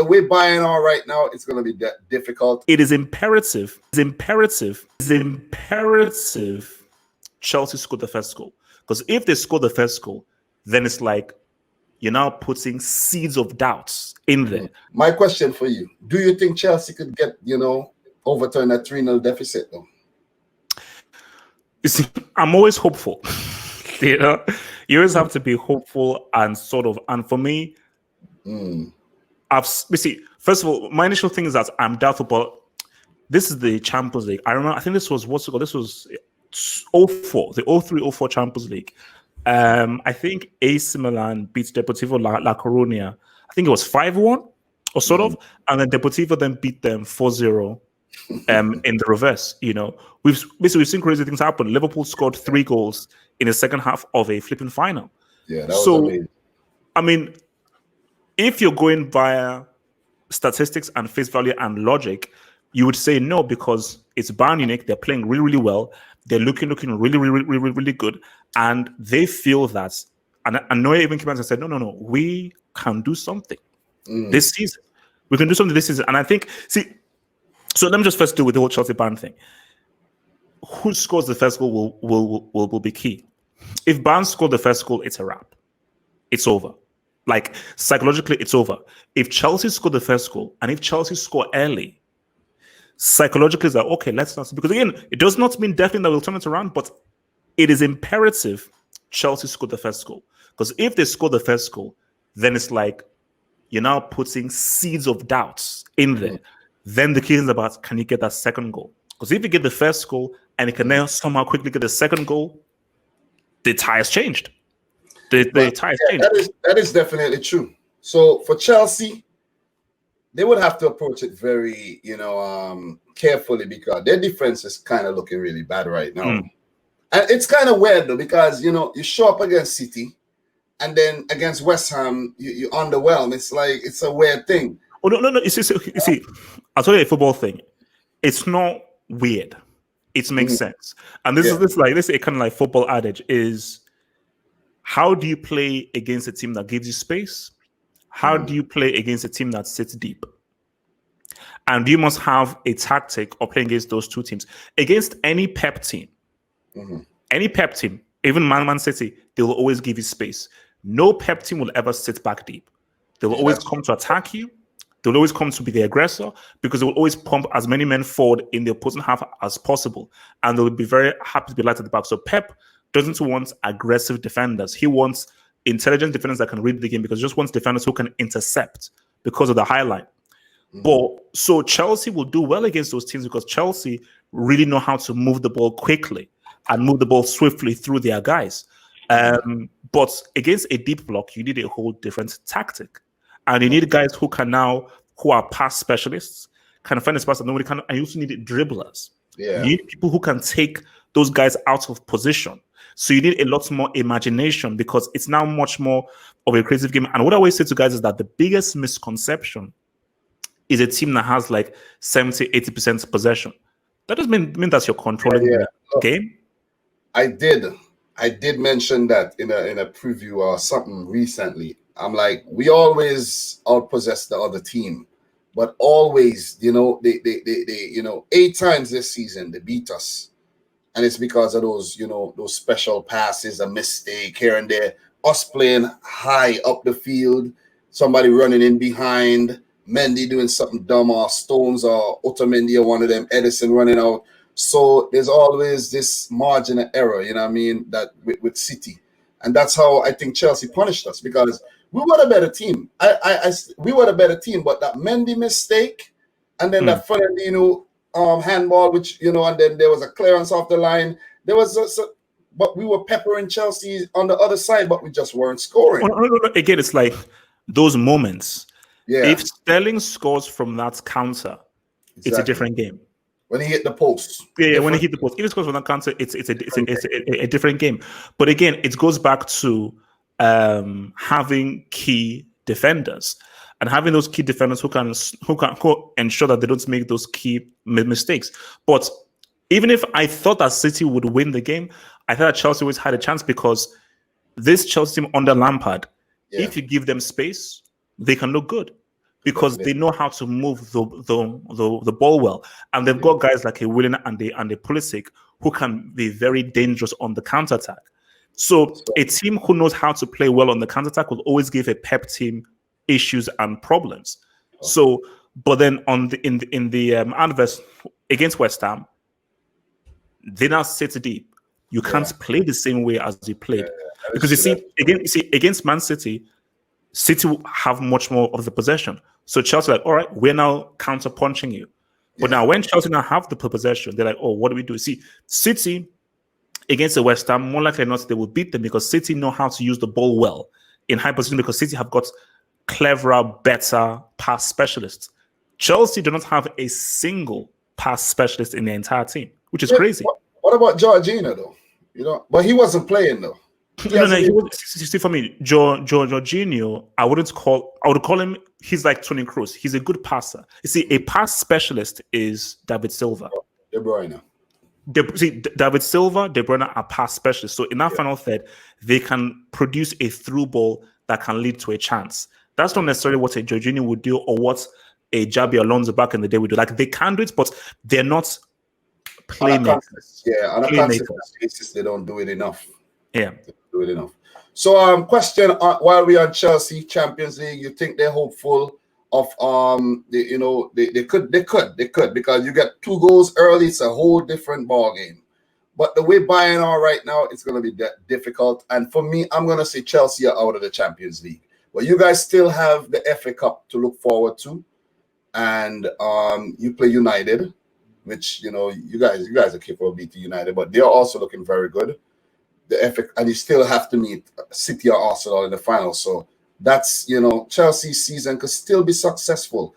way Bayern are right now, it's going to be difficult. It is imperative. Chelsea scored the first goal, because if they score the first goal, then it's like you're now putting seeds of doubts in there. My question for you: do you think Chelsea could get overturn that 3-0 deficit though? You see, I'm always hopeful. You always have to be hopeful and and for me, first of all, my initial thing is that I'm doubtful, but this is the Champions League. I remember, I think this was This was 04, the 03-04 Champions League. I think AC Milan beat Deportivo La Coruña. I think it was 5-1 or and then Deportivo then beat them 4-0 in the reverse. We've seen crazy things happen. Liverpool scored 3 goals in the second half of a flipping final. Yeah, that was amazing. I mean, if you're going via statistics and face value and logic, you would say no, because it's Bayern Munich. They're playing really, really well. They're looking really, really, really, really good, and they feel that. And Neuer even came out and said, "No, we can do something this season. We can do something this season." And I think, so let me just first do with the whole Chelsea Bayern thing. Who scores the first goal will be key. If Bayern scored the first goal, it's a wrap. It's over. Like, psychologically, it's over. If Chelsea scored the first goal, and if Chelsea score early, psychologically, it's like, okay, let's not. Because again, it does not mean definitely that we'll turn it around, but it is imperative Chelsea scored the first goal. Because if they score the first goal, then it's like you're now putting seeds of doubts in there. Then the key is about, can you get that second goal? Because if you get the first goal and you can now somehow quickly get the second goal, the tie has changed. The tie has changed. That is definitely true. So for Chelsea, they would have to approach it very, carefully, because their defense is kind of looking really bad right now. And it's kind of weird though, because you show up against City, and then against West Ham, you underwhelm. It's like, it's a weird thing. Oh no! You see, I'll tell you a football thing. It's not weird. It makes sense. And this is a kind of like football adage is: how do you play against a team that gives you space? How do you play against a team that sits deep? And you must have a tactic of playing against those two teams. Against any Pep team, even Man City, they will always give you space. No Pep team will ever sit back deep. They will always come to attack you. They will always come to be the aggressor, because they will always pump as many men forward in the opposing half as possible. And they will be very happy to be light at the back. So Pep doesn't want aggressive defenders. He wants intelligent defenders that can read the game, because he just wants defenders who can intercept because of the high line. But so Chelsea will do well against those teams, because Chelsea really know how to move the ball quickly and move the ball swiftly through their guys. But against a deep block, you need a whole different tactic. And you need guys who are pass specialists, can find a pass that nobody can, and you also need dribblers. Yeah. You need people who can take those guys out of position. So you need a lot more imagination, because it's now much more of a creative game. And what I always say to guys is that the biggest misconception is a team that has like 70-80% possession. That doesn't mean that you're controlling the game. I did mention that in a preview or something recently. I'm like, we always outpossess the other team, but always, they 8 times this season they beat us, and it's because of those special passes, a mistake here and there, us playing high up the field, somebody running in behind, Mendy doing something dumb, or Stones or Otamendi or one of them, Edison running out. So there's always this margin of error, that with City. And that's how I think Chelsea punished us, because we were a better team. We were a better team, but that Mendy mistake, and then that Fernandinho handball, which, and then there was a clearance off the line. There was but we were peppering Chelsea on the other side, but we just weren't scoring. No. Again, it's like those moments. Yeah. If Sterling scores from that counter, it's a different game. When he hit the post. Yeah, when he hit the post. If he scores from that counter, it's a different game. But again, it goes back to having key defenders, and having those key defenders who can ensure that they don't make those key mistakes. But even if I thought that City would win the game, I thought that Chelsea always had a chance, because this Chelsea team under Lampard, if you give them space, they can look good. because they know how to move the ball well, and they've got guys like a Willian and a Pulisic who can be very dangerous on the counter-attack. So a team who knows how to play well on the counter-attack will always give a Pep team issues and problems. So, but then in the adverse against West Ham, they now sit deep. You can't play the same way as you played because you see against Man City, City will have much more of the possession. So Chelsea are like, all right, we're now counter punching you. But now when Chelsea now have the possession, they're like, oh, what do we do? See, City against the West Ham, more likely than not, they will beat them because City know how to use the ball well in high position because City have got cleverer, better pass specialists. Chelsea do not have a single pass specialist in the entire team, which is crazy. What about Jorginho though? You know, but he wasn't playing though. See, for me, Jorginho, I would call him. He's like Toni Kroos. He's a good passer. You see, a pass specialist is David Silva. De Bruyne. David Silva, De Bruyne are pass specialists. So in that final third, they can produce a through ball that can lead to a chance. That's not necessarily what a Jorginho would do or what a Jabi Alonso back in the day would do. Like they can do it, but they're not playmakers. On a consistent basis, they don't do it enough. Yeah. Do it enough. So question while we're on Chelsea Champions League, you think they're hopeful of they could because you get 2 goals early, it's a whole different ball game. But the way Bayern are right now, it's going to be difficult. And for me, I'm going to say Chelsea are out of the Champions League. But you guys still have the FA Cup to look forward to, and you play United, which you guys are capable of beating United, but they're also looking very good. The FA, and you still have to meet City or Arsenal in the final. So that's Chelsea's season could still be successful.